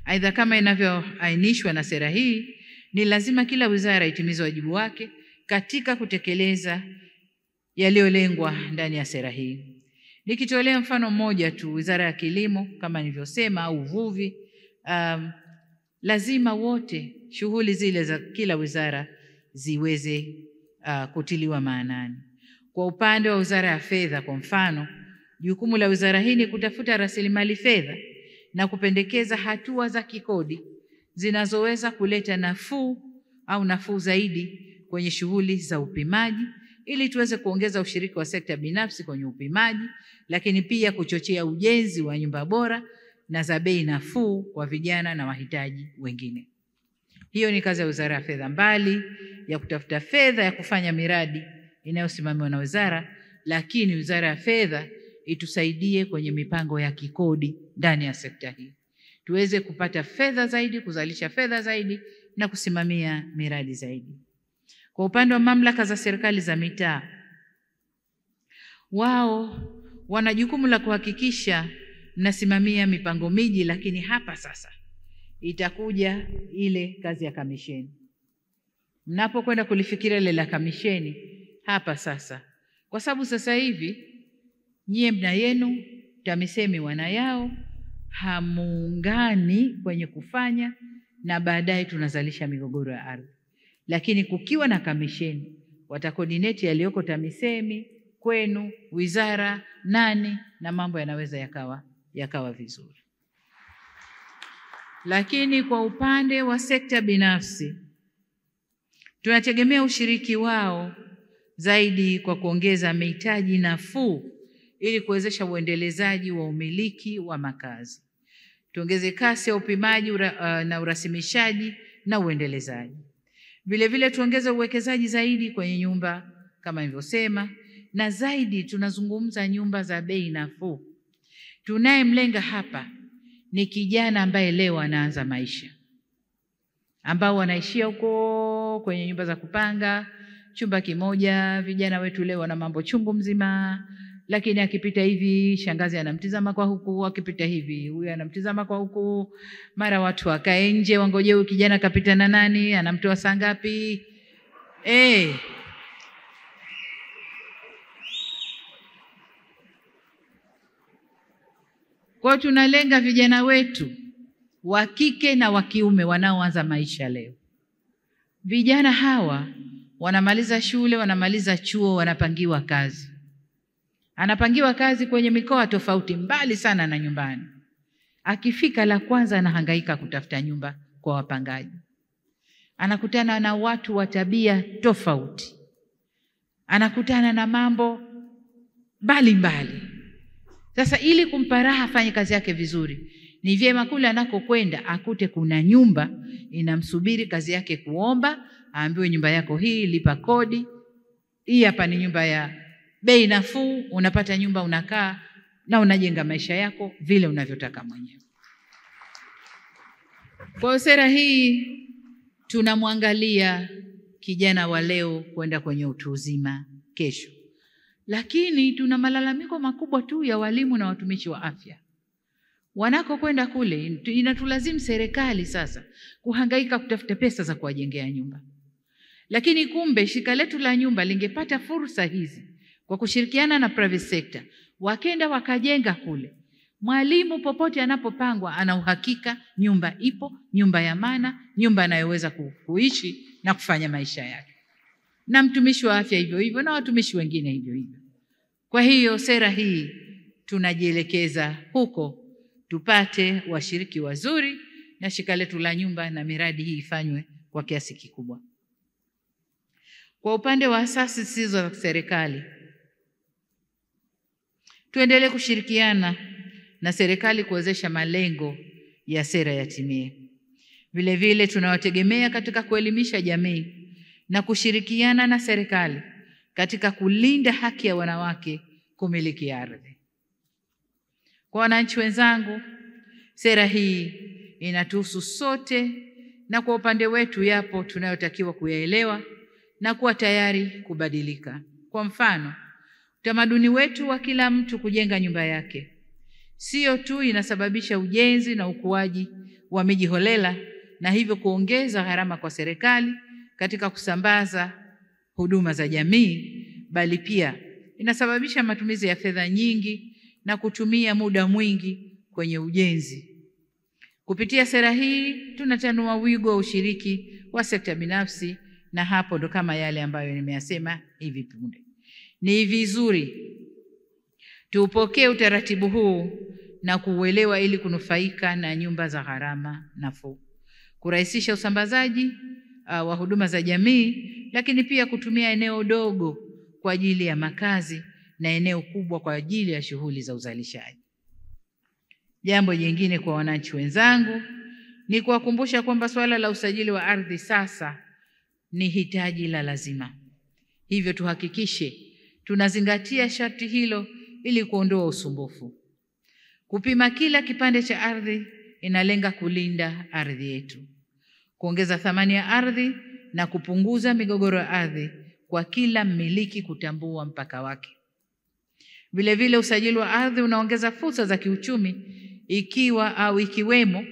Aidha, kama inavyoainishwa na sera hii, ni lazima kila wizara itimize wajibu wake katika kutekeleza yaliyolengwa ndani ya sera hii. Nikitolea mfano mmoja tu, Wizara ya Kilimo kama nilivyosema, au Uvuvi, lazima wote shughuli zile za kila wizara ziweze kutiliwa maanani. Kwa upande wa Wizara ya Fedha kwa mfano, jukumu la wizara hii ni kutafuta rasilimali fedha na kupendekeza hatua za kikodi zinazoweza kuleta nafuu zaidi kwenye shughuli za upimaji, ili tuweze kuongeza ushiriki wa sekta binafsi kwenye upimaji, lakini pia kuchochea ujenzi wa nyumba bora na za bei nafuu kwa vijana na wahitaji wengine. Hiyo ni kazi ya Wizara ya Fedha, mbali ya kutafuta fedha ya kufanya miradi inayosimamiwa na wizara, lakini Wizara ya Fedha itusaidie kwenye mipango ya kikodi ndani ya sekta hii, tuweze kupata fedha zaidi, kuzalisha fedha zaidi na kusimamia miradi zaidi. Kwa upande wa mamlaka za serikali za mitaa, wao wana jukumu la kuhakikisha mnasimamia mipango miji, lakini hapa sasa itakuja ile kazi ya kamisheni. Mnapokwenda kulifikiria ile la kamisheni hapa sasa, kwa sababu sasa hivi nyie mna yenu, TAMISEMI wana yao, hamuungani kwenye kufanya, na baadaye tunazalisha migogoro ya ardhi. Lakini kukiwa na kamisheni, watakoordinate yaliyoko TAMISEMI kwenu, wizara, nani, na mambo yanaweza yakawa vizuri. Lakini kwa upande wa sekta binafsi, tunategemea ushiriki wao zaidi kwa kuongeza mitaji nafuu ili kuwezesha uendelezaji wa umiliki wa makazi. Tuongeze kasi ya upimaji na urasimishaji na uendelezaji. Vile vile tuongeze uwekezaji zaidi kwenye nyumba kama nilivyosema, na zaidi tunazungumza nyumba za bei nafuu. Tunayemlenga hapa ni kijana ambaye leo anaanza maisha, ambao wanaishia huko kwenye nyumba za kupanga chumba kimoja. Vijana wetu leo wana mambo chungu mzima, lakini akipita hivi shangazi anamtizama kwa huku, akipita hivi huyu anamtizama kwa huku, mara watu wakae nje wangoje huyu kijana kapita na nani, anamtoa saa ngapi. Kwa tunalenga vijana wetu wa kike na wa kiume wanaoanza maisha leo. Vijana hawa wanamaliza shule, wanamaliza chuo, wanapangiwa kazi. Anapangiwa kazi kwenye mikoa tofauti, mbali sana na nyumbani. Akifika la kwanza anahangaika kutafuta nyumba kwa wapangaji. Anakutana na watu wa tabia tofauti. Anakutana na mambo mbalimbali. Sasa ili kumpa raha afanye kazi yake vizuri, ni vyema kule anakokwenda akute kuna nyumba inamsubiri kazi yake kuomba, aambiwe nyumba yako hii, lipa kodi. Hii hapa ni nyumba ya bei nafuu, unapata nyumba, unakaa na unajenga maisha yako vile unavyotaka mwenyewe. Kwa sera hii tunamwangalia kijana wa leo kwenda kwenye utu uzima kesho. Lakini tuna malalamiko makubwa tu ya walimu na watumishi wa afya. Wanakokwenda kule inatulazimu serikali sasa kuhangaika kutafuta pesa za kuwajengea nyumba. Lakini kumbe shirika letu la nyumba lingepata fursa hizi kwa kushirikiana na private sector, wakenda wakajenga kule. Mwalimu popote anapopangwa ana uhakika nyumba ipo, nyumba ya maana, nyumba anayoweza kuishi na kufanya maisha yake. Na mtumishi wa afya hivyo hivyo, na watumishi wengine hivyo hivyo. Kwa hiyo sera hii tunajielekeza huko, tupate washiriki wazuri na shirika letu la nyumba, na miradi hii ifanywe kwa kiasi kikubwa. Kwa upande wa asasi zisizo za serikali, tuendelee kushirikiana na serikali kuwezesha malengo ya sera yatimie. Vile vile tunawategemea katika kuelimisha jamii na kushirikiana na serikali katika kulinda haki ya wanawake kumiliki ardhi. Kwa wananchi wenzangu, sera hii inatuhusu sote, na kwa upande wetu yapo tunayotakiwa kuyaelewa na kuwa tayari kubadilika. Kwa mfano, utamaduni wetu wa kila mtu kujenga nyumba yake sio tu inasababisha ujenzi na ukuaji wa miji holela, na hivyo kuongeza gharama kwa serikali katika kusambaza huduma za jamii, bali pia inasababisha matumizi ya fedha nyingi na kutumia muda mwingi kwenye ujenzi. Kupitia sera hii tunatanua wigo wa ushiriki wa sekta binafsi, na hapo ndo kama yale ambayo nimeyasema hivi punde. Ni vizuri tuupokee utaratibu huu na kuuelewa ili kunufaika na nyumba za gharama nafuu, kurahisisha usambazaji wa huduma za jamii, lakini pia kutumia eneo dogo kwa ajili ya makazi na eneo kubwa kwa ajili ya shughuli za uzalishaji. Jambo jingine kwa wananchi wenzangu ni kuwakumbusha kwamba swala la usajili wa ardhi sasa ni hitaji la lazima. Hivyo tuhakikishe tunazingatia sharti hilo ili kuondoa usumbufu. Kupima kila kipande cha ardhi inalenga kulinda ardhi yetu, kuongeza thamani ya ardhi na kupunguza migogoro ya ardhi kwa kila mmiliki kutambua mpaka wake. Vile vile usajili wa ardhi unaongeza fursa za kiuchumi ikiwemo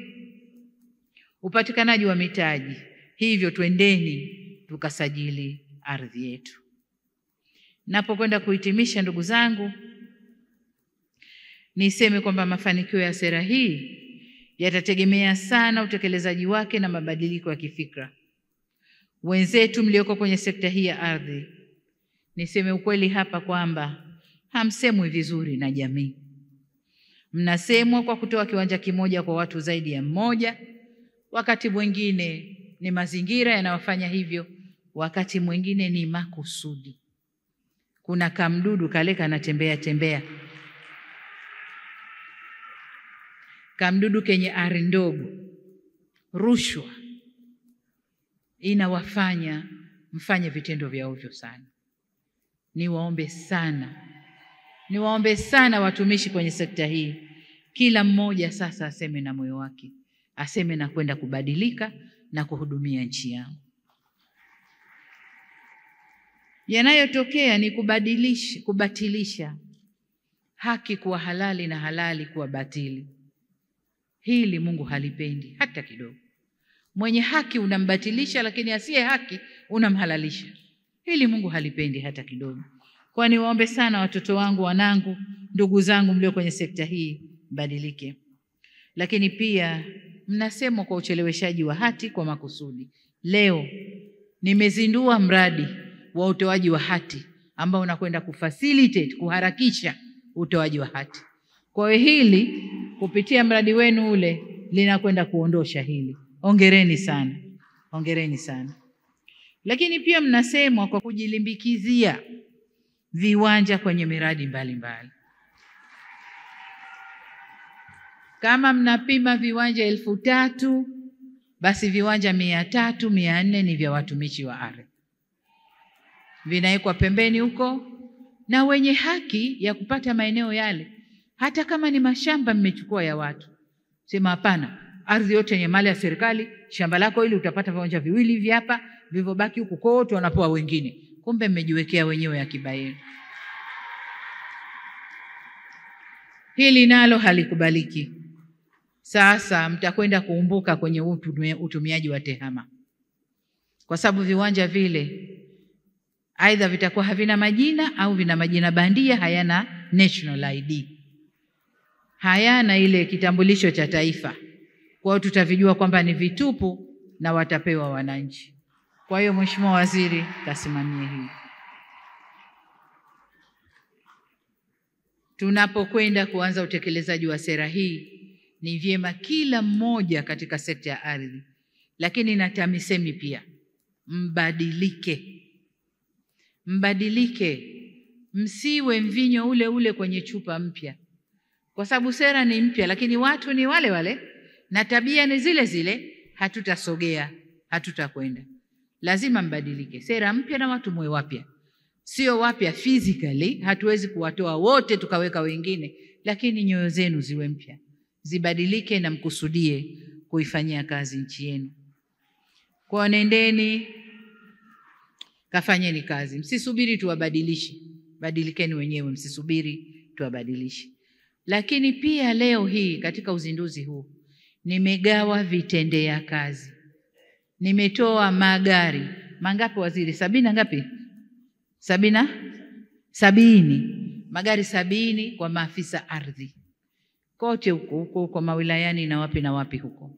upatikanaji wa mitaji. Hivyo twendeni tukasajili ardhi yetu. Napokwenda kuhitimisha, ndugu zangu, niseme kwamba mafanikio ya sera hii yatategemea sana utekelezaji wake na mabadiliko ya kifikra. Wenzetu mlioko kwenye sekta hii ya ardhi, niseme ukweli hapa kwamba hamsemwi vizuri na jamii. Mnasemwa kwa kutoa kiwanja kimoja kwa watu zaidi ya mmoja. Wakati mwingine ni mazingira yanayofanya hivyo, wakati mwingine ni makusudi. Kuna kamdudu kale kanatembea, kamdudu kenye ari ndogo. Rushwa inawafanya mfanye vitendo vya ovyo sana. Niwaombe sana watumishi kwenye sekta hii, kila mmoja sasa aseme na moyo wake, aseme na kwenda kubadilika na kuhudumia nchi yangu. Yanayotokea ni kubatilisha haki kuwa halali na halali kuwa batili. Hili Mungu halipendi hata kidogo. Mwenye haki unambatilisha, lakini asiye haki unamhalalisha. Hili Mungu halipendi hata kidogo. Kwa niwaombe sana watoto wangu, wanangu, ndugu zangu mlio kwenye sekta hii, badilike. Lakini pia mnasemwa kwa ucheleweshaji wa hati kwa makusudi. Leo nimezindua mradi wa utoaji wa hati ambao unakwenda kufacilitate, kuharakisha utoaji wa hati. Kwa hili kupitia mradi wenu ule linakwenda kuondosha hili. Hongereni sana. Hongereni sana. Lakini pia mnasemwa kwa kujilimbikizia viwanja kwenye miradi mbalimbali. Kama mnapima viwanja 3,000, basi viwanja 300, 400 ni vya watumishi wa ardhi. Vinawekwa pembeni huko, na wenye haki ya kupata maeneo yale, hata kama ni mashamba mmechukua ya watu, sema hapana, ardhi yote ni mali ya serikali, shamba lako ili utapata viwanja 2 hivi hapa, vilivyobaki huko kote wanapewa wengine. Kumbe mmejiwekea wenyewe akiba yenu. Hili nalo halikubaliki. Sasa mtakwenda kuumbuka kwenye utumiaji wa tehama, kwa sababu viwanja vile aidha vitakuwa havina majina au vina majina bandia, hayana national ID, hayana ile kitambulisho cha taifa. Kwa hiyo tutavijua kwamba ni vitupu na watapewa wananchi. Kwa hiyo Mheshimiwa Waziri kasimamie hii. Tunapokwenda kuanza utekelezaji wa sera hii, ni vyema kila mmoja katika sekta ya ardhi, lakini na TAMISEMI pia, mbadilike, msiwe mvinyo ule ule kwenye chupa mpya, kwa sababu sera ni mpya lakini watu ni wale wale na tabia ni zile zile, hatutasogea, hatutakwenda. Lazima mbadilike, sera mpya na watu mwe wapya. Sio wapya physically, hatuwezi kuwatoa wote tukaweka wengine, lakini nyoyo zenu ziwe mpya, zibadilike na mkusudie kuifanyia kazi nchi yenu. Kwa nendeni kafanyeni kazi, msisubiri tuwabadilishe, badilikeni wenyewe, msisubiri tuwabadilishe. Lakini pia leo hii katika uzinduzi huu nimegawa vitendea kazi. Nimetoa magari mangapi waziri? 70 ngapi? 70. Magari 70 kwa maafisa ardhi kote huko kwa mawilayani na wapi huko.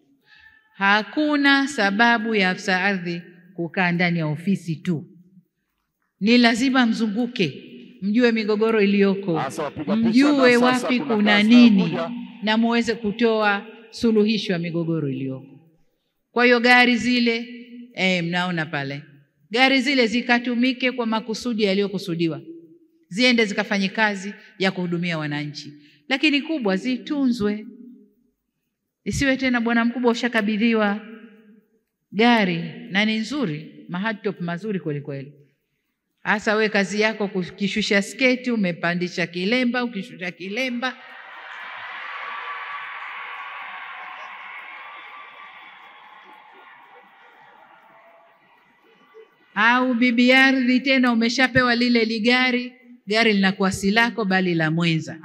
Hakuna sababu ya afisa ardhi kukaa ndani ya ofisi tu. Ni lazima mzunguke, mjue migogoro iliyoko, mjue wapi kuna nini, na muweze kutoa suluhisho ya migogoro iliyoko. Kwa hiyo gari zile mnaona pale, gari zile zikatumike kwa makusudi yaliyokusudiwa, ziende zikafanye kazi ya kuhudumia wananchi. Lakini kubwa, zitunzwe. Isiwe tena bwana mkubwa ushakabidhiwa gari na ni nzuri, mahadtop mazuri kweli kweli, hasa we kazi yako kukishusha sketi, umepandisha kilemba, ukishusha kilemba, au bibi ardhi tena umeshapewa lile ligari, gari linakuwa si lako bali la mwenza.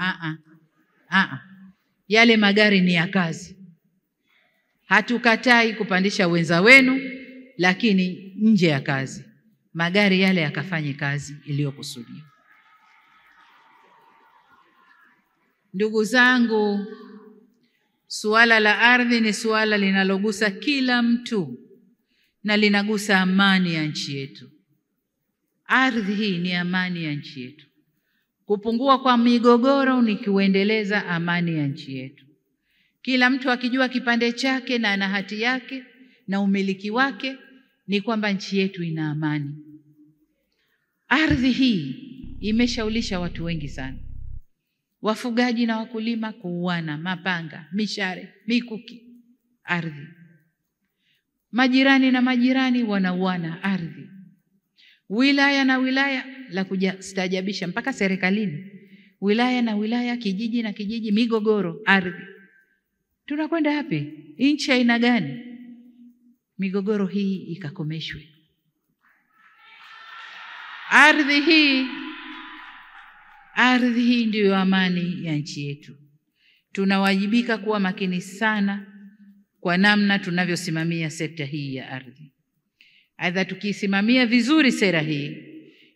Yale magari ni ya kazi. Hatukatai kupandisha wenza wenu, lakini nje ya kazi. Magari yale yakafanye kazi iliyokusudiwa. Ndugu zangu, suala la ardhi ni suala linalogusa kila mtu na linagusa amani ya nchi yetu. Ardhi hii ni amani ya nchi yetu. Kupungua kwa migogoro ni kuendeleza amani ya nchi yetu. Kila mtu akijua kipande chake na ana hati yake na umiliki wake, ni kwamba nchi yetu ina amani. Ardhi hii imeshaulisha watu wengi sana. Wafugaji na wakulima kuuana, mapanga, mishare, mikuki, ardhi. Majirani na majirani wanauana, ardhi. Wilaya na wilaya, la kustaajabisha mpaka serikalini, wilaya na wilaya, kijiji na kijiji, migogoro, ardhi. Tunakwenda wapi? Nchi aina gani? Migogoro hii ikakomeshwe. Ardhi hii ndiyo amani ya nchi yetu. Tunawajibika kuwa makini sana kwa namna tunavyosimamia sekta hii ya ardhi. Aidha, tukisimamia vizuri sera hii,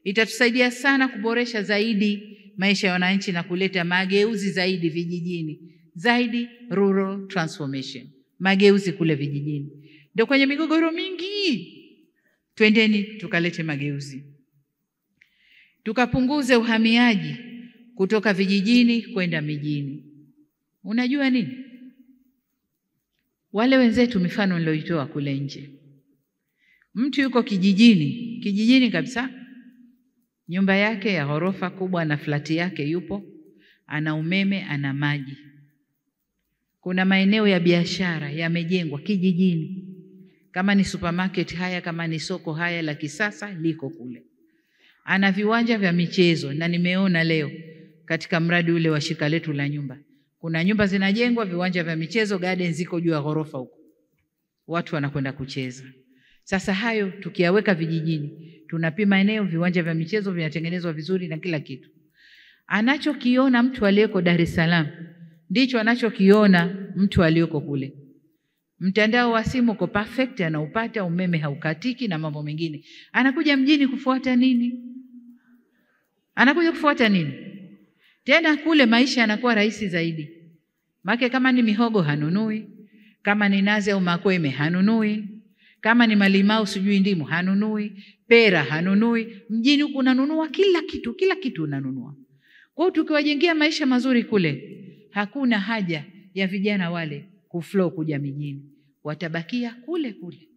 itatusaidia sana kuboresha zaidi maisha ya wananchi na kuleta mageuzi zaidi vijijini, zaidi rural transformation, mageuzi kule vijijini. Ndio kwenye migogoro mingi. Twendeni tukalete mageuzi. Tukapunguze uhamiaji kutoka vijijini kwenda mijini. Unajua nini? Wale wenzetu mifano niloitoa kule nje. Mtu yuko kijijini kabisa, nyumba yake ya ghorofa kubwa na flati yake yupo, ana umeme, ana maji. Kuna maeneo ya biashara yamejengwa kijijini. Kama ni supermarket haya, kama ni soko haya la kisasa liko kule. Ana viwanja vya michezo, na nimeona leo katika mradi ule wa shirika letu la nyumba, kuna nyumba zinajengwa, viwanja vya michezo, garden ziko juu ya ghorofa huko. Watu wanakwenda kucheza. Sasa hayo tukiyaweka vijijini, tunapima eneo, viwanja vya michezo vinatengenezwa vizuri na kila kitu. Anachokiona mtu aliyeko Dar es Salaam ndicho anachokiona mtu aliyoko kule. Mtandao wa simu uko perfect, anaupata, umeme haukatiki na mambo mengine. Anakuja mjini kufuata nini? Anakuja kufuata nini? Tena kule maisha yanakuwa rahisi zaidi. Maana kama ni mihogo hanunui, kama ni nazi au makweme hanunui, kama ni malimau sijui ndimu hanunui, pera hanunui. Mjini huku unanunua kila kitu unanunua. Kwa hiyo tukiwajengea maisha mazuri kule, hakuna haja ya vijana wale kuflow kuja mijini. Watabakia kule kule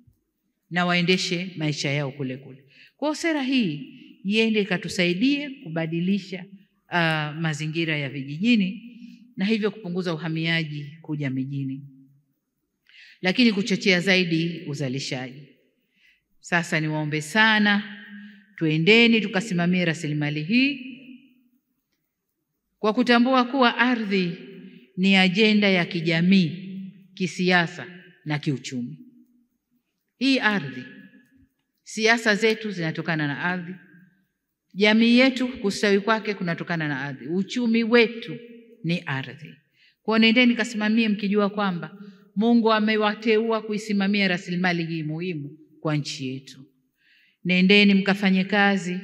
na waendeshe maisha yao kule kule. Kwa hiyo sera hii iende ikatusaidie kubadilisha mazingira ya vijijini na hivyo kupunguza uhamiaji kuja mijini. Lakini kuchochea zaidi uzalishaji. Sasa niwaombe sana, tuendeni tukasimamie rasilimali hii kwa kutambua kuwa ardhi ni ajenda ya kijamii, kisiasa na kiuchumi. Hii ardhi, siasa zetu zinatokana na ardhi. Jamii yetu kustawi kwake kunatokana na ardhi. Uchumi wetu ni ardhi. Kwa nendeni kasimamie mkijua kwamba Mungu amewateua kuisimamia rasilimali hii muhimu kwa nchi yetu. Nendeni mkafanye kazi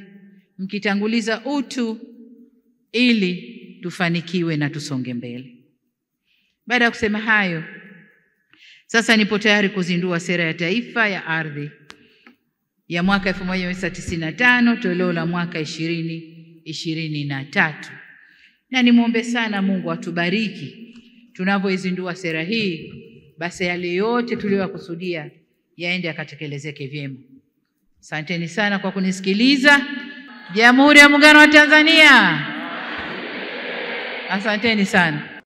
mkitanguliza utu ili tufanikiwe na tusonge mbele. Baada ya kusema hayo, sasa nipo tayari kuzindua sera ya taifa ya ardhi ya mwaka 1995 toleo la mwaka 2023. Na nimwombe sana Mungu atubariki tunapoizindua sera hii, basi yale yote tuliyokusudia yaende akatekelezeke vyema. Asanteni sana kwa kunisikiliza. Jamhuri ya Muungano wa Tanzania. Asanteni sana.